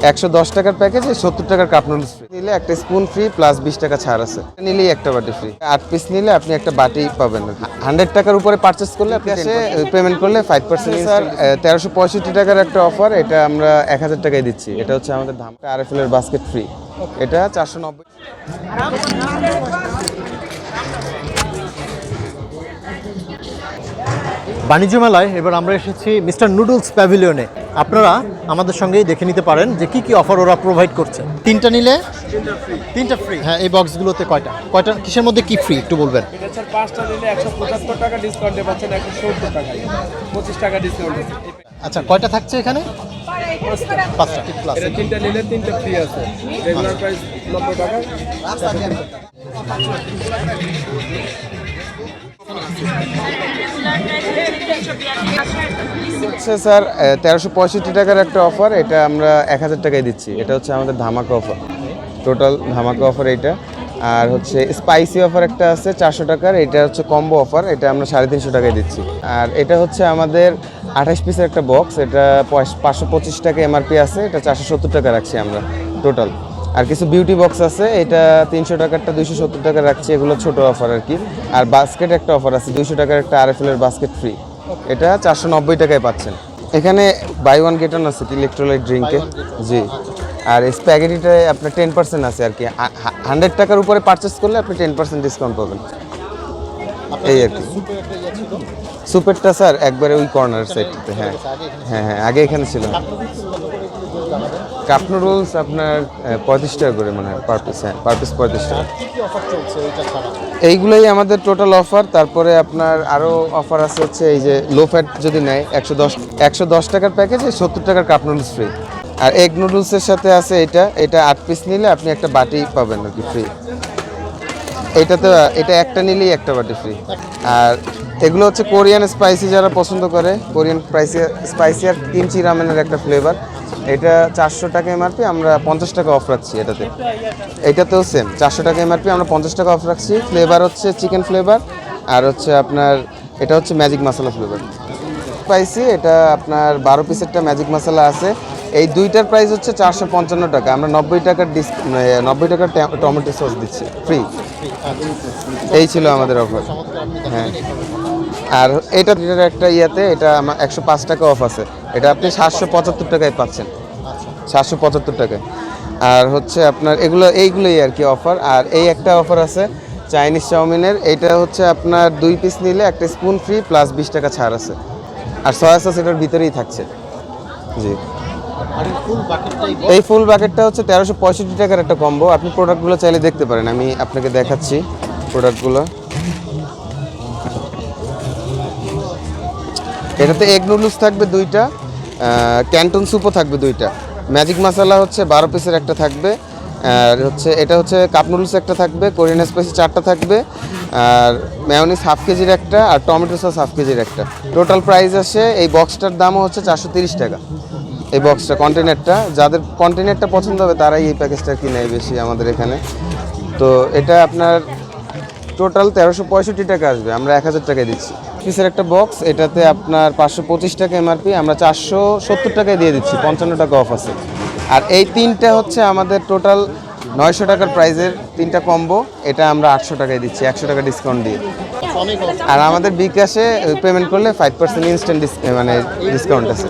110 টাকার প্যাকেজে 70 টাকার কাপ নুডলস ফ্রি নিলে একটা স্পুন ফ্রি প্লাস 20 টাকা ছাড় আছে, নিলেই একটা বাটি ফ্রি। 8 পিস নিলে আপনি একটা বাটি পাবেন। 100 টাকার উপরে পারচেস করলে আপনি পেমেন্ট করলে 5% স্যার 1365 টাকার একটা অফার, এটা আমরা 1000 টাকায় দিচ্ছি। এটা হচ্ছে আমাদের ধামকা আরএফএল এর বাস্কেট ফ্রি, এটা 490। বাণিজ্য মেলায় এবার আমরা এসেছি মিস্টার নুডলস প্যাভিলিয়নে। আপনারা আমাদের সঙ্গেই দেখে নিতে পারেন যে কি অফার ওরা প্রোভাইড করছে। তিনটা নিলে তিনটা ফ্রি। হ্যাঁ, এই বক্সগুলোতে কয়টা কিসের মধ্যে কি ফ্রি একটু বলবেন? এটা স্যার 5টা নিলে 175 টাকা ডিসকাউন্টে পাচ্ছেন, 170 টাকায় 25 টাকা ডিসকাউন্ট। আচ্ছা, কয়টা থাকছে এখানে? 5টা প্লাস। এটা 3টা নিলে 3টা ফ্রি আছে, রেগুলার প্রাইস 90 টাকা। হচ্ছে স্যার 1365 টাকার একটা অফার, এটা আমরা 1000 টাকায় দিচ্ছি। এটা হচ্ছে আমাদের ধামাকা অফার, টোটাল ধামাকা অফার এইটা। আর হচ্ছে স্পাইসি অফার একটা আছে 400 টাকার, এটা হচ্ছে কম্বো অফার, এটা আমরা 350 টাকায় দিচ্ছি। আর এটা হচ্ছে আমাদের 28 পিসের একটা বক্স, এটা 525 টাকা এমআরপি আছে, এটা 470 টাকা রাখছি আমরা টোটাল। আর কিছু বিউটি বক্স আছে, এটা 300 টাকারটা 270 টাকা রাখছি, এগুলো ছোট অফার আর কি। আর বাস্কেট একটা অফার আছে 200 টাকার একটা আরএফএল এর বাস্কেট ফ্রি, এটা 490 টাকায় পাচ্ছেন। এখানে বাই ওয়ান গেট ওয়ান আছে ইলেকট্রোলাইট ড্রিঙ্কে, জি। আর স্প্যাগেটিটায় আপনার 10% আছে আর কি, 100 টাকার উপরে পারচেস করলে আপনি 10% ডিসকাউন্ট পাবেন, এই আর কি। সুপেরটা স্যার একবারে ওই কর্নার সাইডটাতে। হ্যাঁ হ্যাঁ হ্যাঁ, আগে এখানে ছিল। কাপ নুডলস আপনার 35 টাকা করে মানে পার পিস। হ্যাঁ, পার পিস 35 টাকা। এইগুলোই আমাদের টোটাল অফার। তারপরে আপনার আরও অফার আছে হচ্ছে এই যে লো ফ্যাট যদি নেয় 110 টাকার প্যাকেজে 70 টাকার কাপ নুডলস ফ্রি। আর এগ নুডলসের সাথে আছে এটা 8 পিস নিলে আপনি একটা বাটি পাবেন আর কি ফ্রি। এটা একটা নিলেই একটা বাটি ফ্রি। আর এগুলো হচ্ছে কোরিয়ান স্পাইসি, যারা পছন্দ করে কোরিয়ান স্পাইসি আর কিমচি রামেনের একটা ফ্লেভার, এটা 400 টাকা এমআরপি, আমরা 50 টাকা অফ রাখছি এটাতে। এইটাতেও সেম 400 টাকা এমআরপি, আমরা 50 টাকা অফ রাখছি। ফ্লেভার হচ্ছে চিকেন ফ্লেভার, আর হচ্ছে আপনার এটা হচ্ছে ম্যাজিক মশলা ফ্লেভার স্পাইসি, এটা আপনার 12 পিসেরটা ম্যাজিক মশলা আছে। এই দুইটার প্রাইস হচ্ছে 455 টাকা, আমরা 90 টাকার 90 টাকার টমেটো সস দিচ্ছি ফ্রি। এই ছিল আমাদের অফার। হ্যাঁ, আর এটার একটা ইয়েতে এটা আমার 105 টাকা অফ আছে, এটা আপনি 775 টাকায় পাচ্ছেন, 775 টাকায়। আর হচ্ছে আপনার এইগুলোই আর কি অফার। আর এই একটা অফার আছে চাইনিজ চাউমিনের, এইটা হচ্ছে আপনার 2 পিস নিলে একটা স্পুন ফ্রি প্লাস 20 টাকা ছাড় আছে। আর সয়া সস এটার ভিতরেই থাকছে, জি। এই ফুল বাকেটটা হচ্ছে 1365 টাকার একটা কম্বো। আপনি প্রোডাক্টগুলো চাইলে দেখতে পারেন, আমি আপনাকে দেখাচ্ছি প্রোডাক্টগুলো। এটাতে এগ নুডলস থাকবে 2টা, ক্যান্টন স্যুপও থাকবে 2টা, ম্যাজিক মশলা হচ্ছে 12 পিসের একটা থাকবে, আর হচ্ছে এটা হচ্ছে কাপ নুডলস একটা থাকবে, কোরিয়ান স্পাইসি 4টা থাকবে, আর মেয়োনিজ হাফ কেজির একটা, আর টমেটো সস হাফ কেজির একটা। টোটাল প্রাইস আসে এই বক্সটার দামও হচ্ছে 430 টাকা। এই বক্সটা কন্টেনারটা, যাদের কন্টেনারটা পছন্দ হবে তারাই এই প্যাকেজটা কিনে বেশি আমাদের এখানে। তো এটা আপনার টোটাল 1365 টাকা আসবে, আমরা 1000 টাকায় দিচ্ছি। পিসের একটা বক্স, এটাতে আপনার 525 টাকা এমআরপি, আমরা 470 টাকায় দিয়ে দিচ্ছি, 55 টাকা অফ আছে। আর এই তিনটা হচ্ছে আমাদের টোটাল 900 টাকার প্রাইজের 3টা কম্বো, এটা আমরা 800 টাকায় দিচ্ছি, 100 টাকা ডিসকাউন্ট দিয়ে। আর আমাদের বিকাশে পেমেন্ট করলে 5% ইনস্ট্যান্ট মানে ডিসকাউন্ট আছে।